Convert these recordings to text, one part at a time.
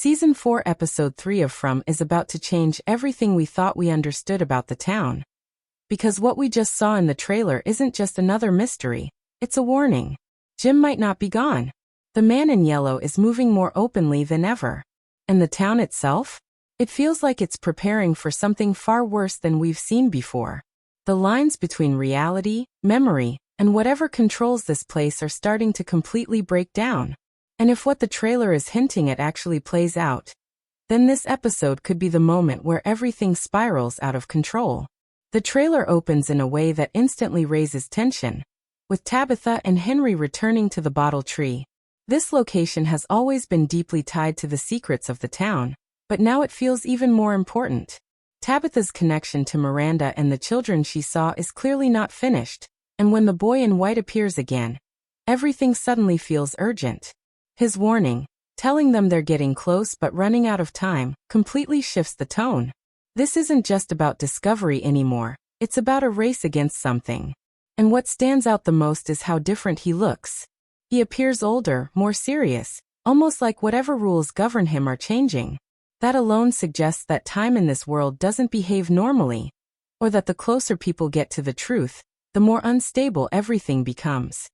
Season 4 Episode 3 of From is about to change everything we thought we understood about the town. Because what we just saw in the trailer isn't just another mystery, it's a warning. Jim might not be gone. The man in yellow is moving more openly than ever. And the town itself? It feels like it's preparing for something far worse than we've seen before. The lines between reality, memory, and whatever controls this place are starting to completely break down. And if what the trailer is hinting at actually plays out, then this episode could be the moment where everything spirals out of control. The trailer opens in a way that instantly raises tension, with Tabitha and Henry returning to the bottle tree. This location has always been deeply tied to the secrets of the town, but now it feels even more important. Tabitha's connection to Miranda and the children she saw is clearly not finished, and when the boy in white appears again, everything suddenly feels urgent. His warning, telling them they're getting close but running out of time, completely shifts the tone. This isn't just about discovery anymore, it's about a race against something. And what stands out the most is how different he looks. He appears older, more serious, almost like whatever rules govern him are changing. That alone suggests that time in this world doesn't behave normally, or that the closer people get to the truth, the more unstable everything becomes.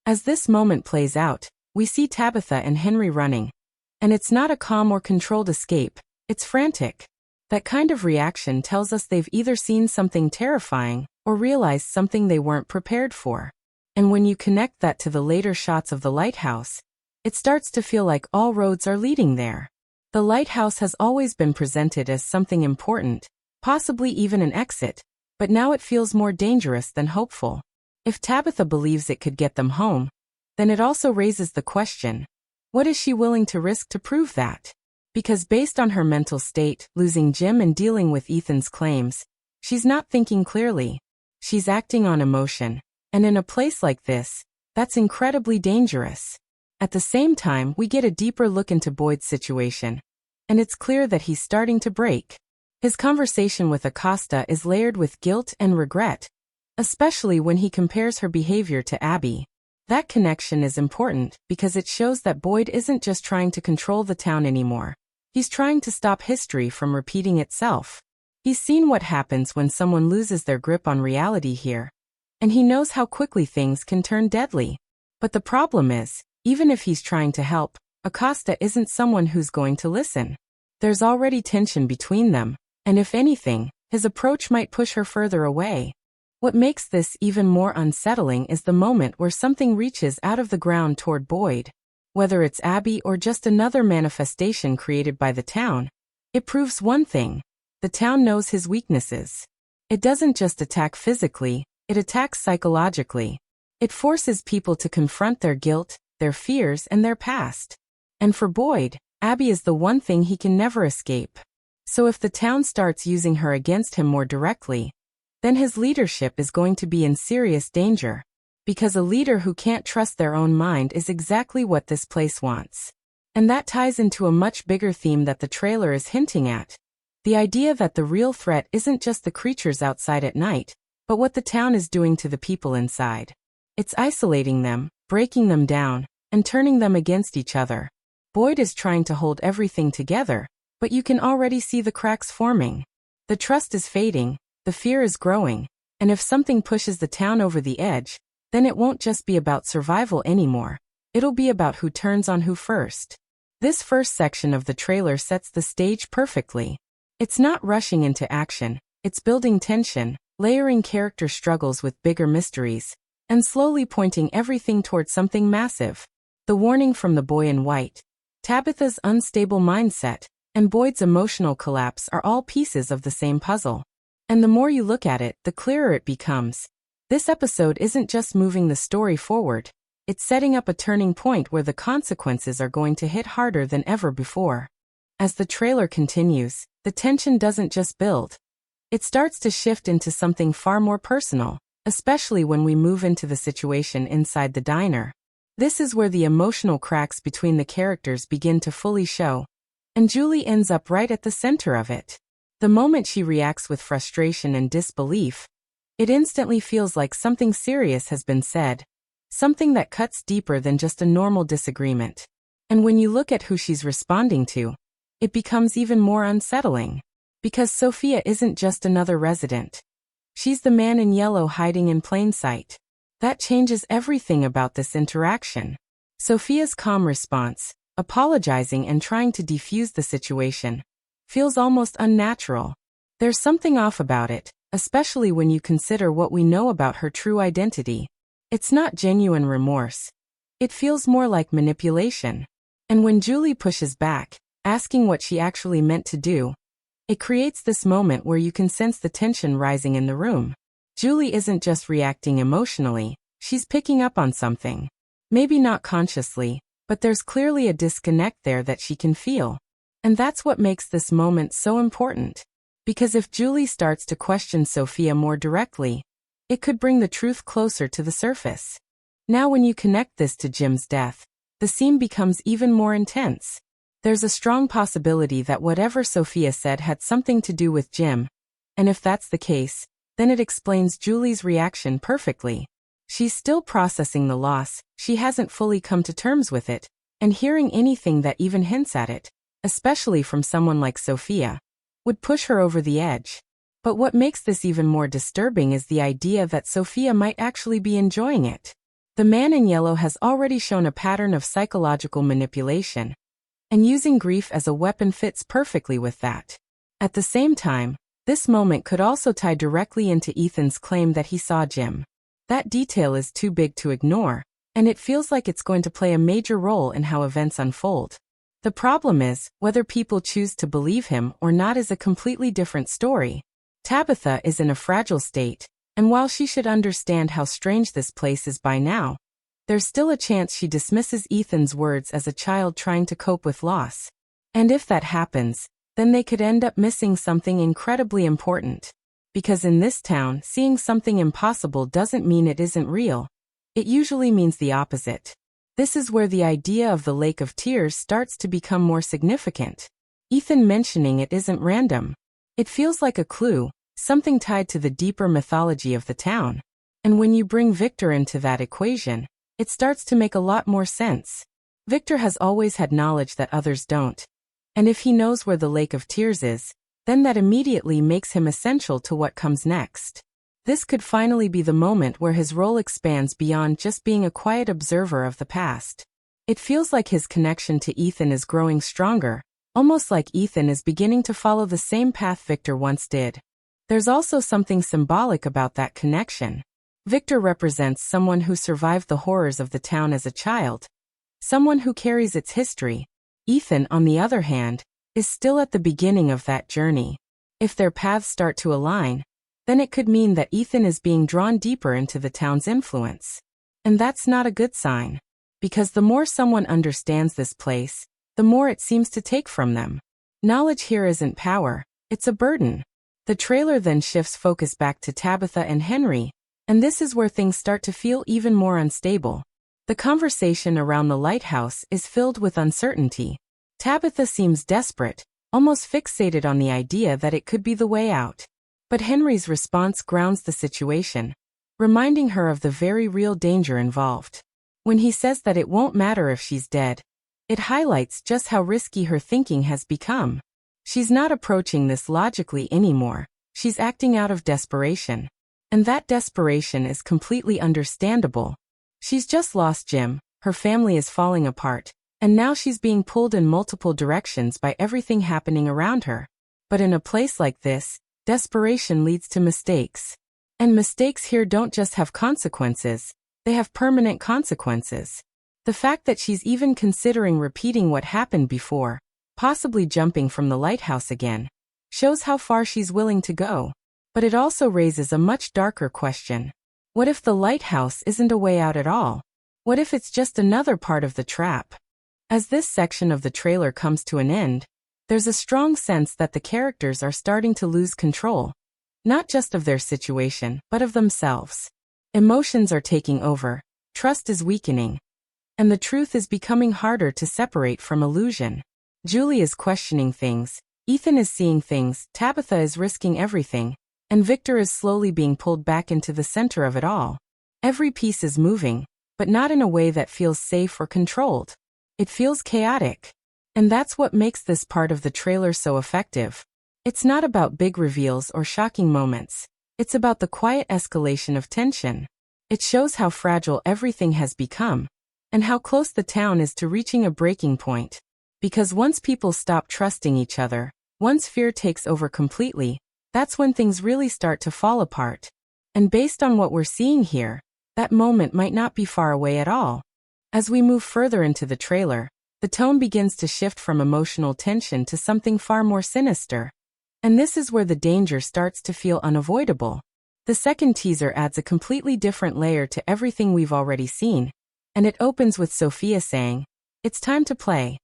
As this moment plays out, we see Tabitha and Henry running. And it's not a calm or controlled escape, it's frantic. That kind of reaction tells us they've either seen something terrifying or realized something they weren't prepared for. And when you connect that to the later shots of the lighthouse, it starts to feel like all roads are leading there. The lighthouse has always been presented as something important, possibly even an exit, but now it feels more dangerous than hopeful. If Tabitha believes it could get them home, then it also raises the question, what is she willing to risk to prove that? Because based on her mental state, losing Jim and dealing with Ethan's claims, she's not thinking clearly. She's acting on emotion. And in a place like this, that's incredibly dangerous. At the same time, we get a deeper look into Boyd's situation. And it's clear that he's starting to break. His conversation with Acosta is layered with guilt and regret, especially when he compares her behavior to Abby. That connection is important because it shows that Boyd isn't just trying to control the town anymore. He's trying to stop history from repeating itself. He's seen what happens when someone loses their grip on reality here. And he knows how quickly things can turn deadly. But the problem is, even if he's trying to help, Acosta isn't someone who's going to listen. There's already tension between them, and if anything, his approach might push her further away. What makes this even more unsettling is the moment where something reaches out of the ground toward Boyd. Whether it's Abby or just another manifestation created by the town, it proves one thing: the town knows his weaknesses. It doesn't just attack physically, it attacks psychologically. It forces people to confront their guilt, their fears, and their past. And for Boyd, Abby is the one thing he can never escape. So if the town starts using her against him more directly, then his leadership is going to be in serious danger. Because a leader who can't trust their own mind is exactly what this place wants. And that ties into a much bigger theme that the trailer is hinting at. The idea that the real threat isn't just the creatures outside at night, but what the town is doing to the people inside. It's isolating them, breaking them down, and turning them against each other. Boyd is trying to hold everything together, but you can already see the cracks forming. The trust is fading, the fear is growing, and if something pushes the town over the edge, then it won't just be about survival anymore. It'll be about who turns on who first. This first section of the trailer sets the stage perfectly. It's not rushing into action, it's building tension, layering character struggles with bigger mysteries, and slowly pointing everything towards something massive. The warning from the boy in white, Tabitha's unstable mindset, and Boyd's emotional collapse are all pieces of the same puzzle. And the more you look at it, the clearer it becomes. This episode isn't just moving the story forward, it's setting up a turning point where the consequences are going to hit harder than ever before. As the trailer continues, the tension doesn't just build. It starts to shift into something far more personal, especially when we move into the situation inside the diner. This is where the emotional cracks between the characters begin to fully show. And Julie ends up right at the center of it. The moment she reacts with frustration and disbelief, it instantly feels like something serious has been said. Something that cuts deeper than just a normal disagreement. And when you look at who she's responding to, it becomes even more unsettling. Because Sophia isn't just another resident. She's the man in yellow hiding in plain sight. That changes everything about this interaction. Sophia's calm response, apologizing and trying to defuse the situation, feels almost unnatural. There's something off about it, especially when you consider what we know about her true identity. It's not genuine remorse. It feels more like manipulation. And when Julie pushes back, asking what she actually meant to do, it creates this moment where you can sense the tension rising in the room. Julie isn't just reacting emotionally, she's picking up on something. Maybe not consciously, but there's clearly a disconnect there that she can feel. And that's what makes this moment so important. Because if Julie starts to question Sophia more directly, it could bring the truth closer to the surface. Now when you connect this to Jim's death, the scene becomes even more intense. There's a strong possibility that whatever Sophia said had something to do with Jim. And if that's the case, then it explains Julie's reaction perfectly. She's still processing the loss, she hasn't fully come to terms with it, and hearing anything that even hints at it, especially from someone like Sophia, would push her over the edge. But what makes this even more disturbing is the idea that Sophia might actually be enjoying it. The man in yellow has already shown a pattern of psychological manipulation, and using grief as a weapon fits perfectly with that. At the same time, this moment could also tie directly into Ethan's claim that he saw Jim. That detail is too big to ignore, and it feels like it's going to play a major role in how events unfold. The problem is, whether people choose to believe him or not is a completely different story. Tabitha is in a fragile state, and while she should understand how strange this place is by now, there's still a chance she dismisses Ethan's words as a child trying to cope with loss. And if that happens, then they could end up missing something incredibly important. Because in this town, seeing something impossible doesn't mean it isn't real. It usually means the opposite. This is where the idea of the Lake of Tears starts to become more significant. Ethan mentioning it isn't random. It feels like a clue, something tied to the deeper mythology of the town. And when you bring Victor into that equation, it starts to make a lot more sense. Victor has always had knowledge that others don't. And if he knows where the Lake of Tears is, then that immediately makes him essential to what comes next. This could finally be the moment where his role expands beyond just being a quiet observer of the past. It feels like his connection to Ethan is growing stronger, almost like Ethan is beginning to follow the same path Victor once did. There's also something symbolic about that connection. Victor represents someone who survived the horrors of the town as a child, someone who carries its history. Ethan, on the other hand, is still at the beginning of that journey. If their paths start to align, then it could mean that Ethan is being drawn deeper into the town's influence. And that's not a good sign. Because the more someone understands this place, the more it seems to take from them. Knowledge here isn't power, it's a burden. The trailer then shifts focus back to Tabitha and Henry, and this is where things start to feel even more unstable. The conversation around the lighthouse is filled with uncertainty. Tabitha seems desperate, almost fixated on the idea that it could be the way out. But Henry's response grounds the situation, reminding her of the very real danger involved. When he says that it won't matter if she's dead, it highlights just how risky her thinking has become. She's not approaching this logically anymore, she's acting out of desperation. And that desperation is completely understandable. She's just lost Jim, her family is falling apart, and now she's being pulled in multiple directions by everything happening around her. But in a place like this, desperation leads to mistakes. And mistakes here don't just have consequences, they have permanent consequences. The fact that she's even considering repeating what happened before, possibly jumping from the lighthouse again, shows how far she's willing to go. But it also raises a much darker question. What if the lighthouse isn't a way out at all? What if it's just another part of the trap? As this section of the trailer comes to an end, there's a strong sense that the characters are starting to lose control, not just of their situation, but of themselves. Emotions are taking over, trust is weakening, and the truth is becoming harder to separate from illusion. Julie is questioning things, Ethan is seeing things, Tabitha is risking everything, and Victor is slowly being pulled back into the center of it all. Every piece is moving, but not in a way that feels safe or controlled. It feels chaotic. And that's what makes this part of the trailer so effective. It's not about big reveals or shocking moments. It's about the quiet escalation of tension. It shows how fragile everything has become, and how close the town is to reaching a breaking point. Because once people stop trusting each other, once fear takes over completely, that's when things really start to fall apart. And based on what we're seeing here, that moment might not be far away at all. As we move further into the trailer, the tone begins to shift from emotional tension to something far more sinister. And this is where the danger starts to feel unavoidable. The second teaser adds a completely different layer to everything we've already seen, and it opens with Sophia saying, "It's time to play."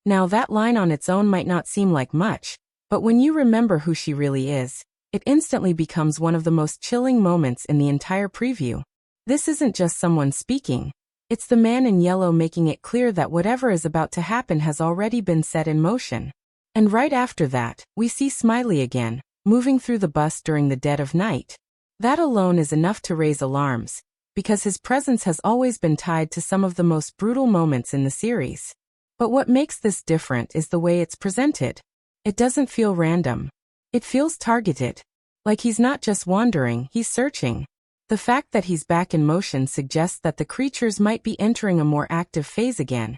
Now that line on its own might not seem like much, but when you remember who she really is, it instantly becomes one of the most chilling moments in the entire preview. This isn't just someone speaking. It's the man in yellow making it clear that whatever is about to happen has already been set in motion. And right after that, we see Smiley again, moving through the bus during the dead of night. That alone is enough to raise alarms, because his presence has always been tied to some of the most brutal moments in the series. But what makes this different is the way it's presented. It doesn't feel random. It feels targeted. Like he's not just wandering, he's searching. The fact that he's back in motion suggests that the creatures might be entering a more active phase again.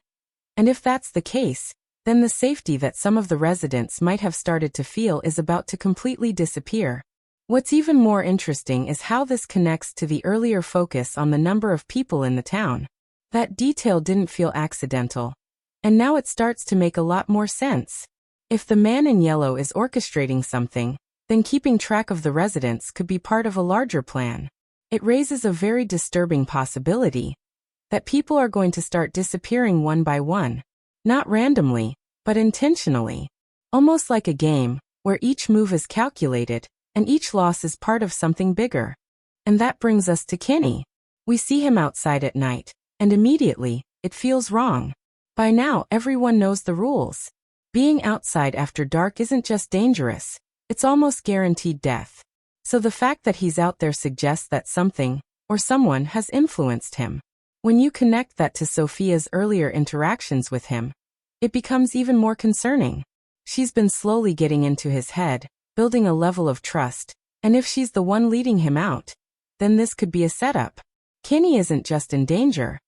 And if that's the case, then the safety that some of the residents might have started to feel is about to completely disappear. What's even more interesting is how this connects to the earlier focus on the number of people in the town. That detail didn't feel accidental. And now it starts to make a lot more sense. If the man in yellow is orchestrating something, then keeping track of the residents could be part of a larger plan. It raises a very disturbing possibility that people are going to start disappearing one by one. Not randomly, but intentionally. Almost like a game, where each move is calculated, and each loss is part of something bigger. And that brings us to Kenny. We see him outside at night, and immediately, it feels wrong. By now, everyone knows the rules. Being outside after dark isn't just dangerous, it's almost guaranteed death. So the fact that he's out there suggests that something, or someone, has influenced him. When you connect that to Sophia's earlier interactions with him, it becomes even more concerning. She's been slowly getting into his head, building a level of trust, and if she's the one leading him out, then this could be a setup. Kenny isn't just in danger.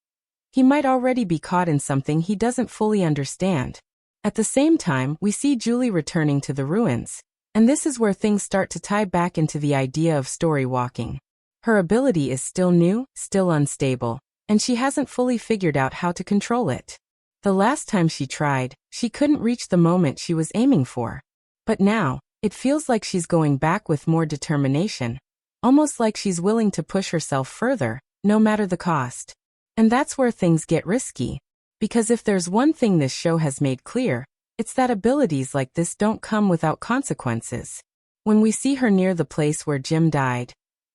He might already be caught in something he doesn't fully understand. At the same time, we see Julie returning to the ruins. And this is where things start to tie back into the idea of story walking. Her ability is still new, still unstable, and she hasn't fully figured out how to control it. The last time she tried, she couldn't reach the moment she was aiming for. But now, it feels like she's going back with more determination, almost like she's willing to push herself further, no matter the cost. And that's where things get risky. Because if there's one thing this show has made clear, it's that abilities like this don't come without consequences. When we see her near the place where Jim died,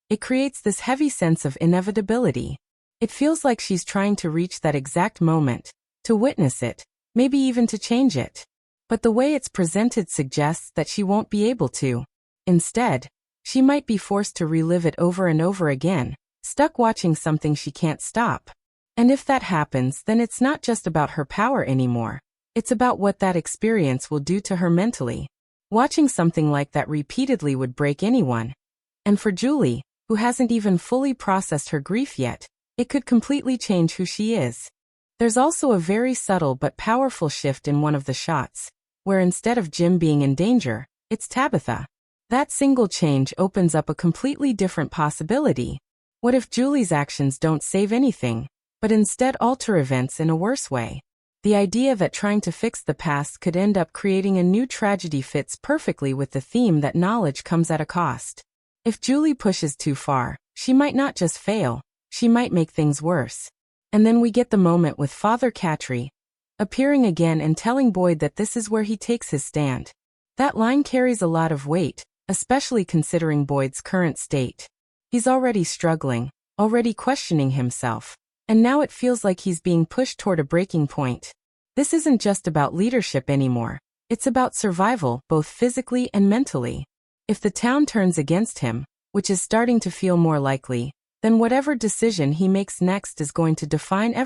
it creates this heavy sense of inevitability. It feels like she's trying to reach that exact moment, to witness it, maybe even to change it. But the way it's presented suggests that she won't be able to. Instead, she might be forced to relive it over and over again, stuck watching something she can't stop. And if that happens, then it's not just about her power anymore. It's about what that experience will do to her mentally. Watching something like that repeatedly would break anyone. And for Julie, who hasn't even fully processed her grief yet, it could completely change who she is. There's also a very subtle but powerful shift in one of the shots, where instead of Jim being in danger, it's Tabitha. That single change opens up a completely different possibility. What if Julie's actions don't save anything, but instead alter events in a worse way? The idea that trying to fix the past could end up creating a new tragedy fits perfectly with the theme that knowledge comes at a cost. If Julie pushes too far, she might not just fail, she might make things worse. And then we get the moment with Father Catry appearing again and telling Boyd that this is where he takes his stand. That line carries a lot of weight, especially considering Boyd's current state. He's already struggling, already questioning himself. And now it feels like he's being pushed toward a breaking point. This isn't just about leadership anymore. It's about survival, both physically and mentally. If the town turns against him, which is starting to feel more likely, then whatever decision he makes next is going to define everything.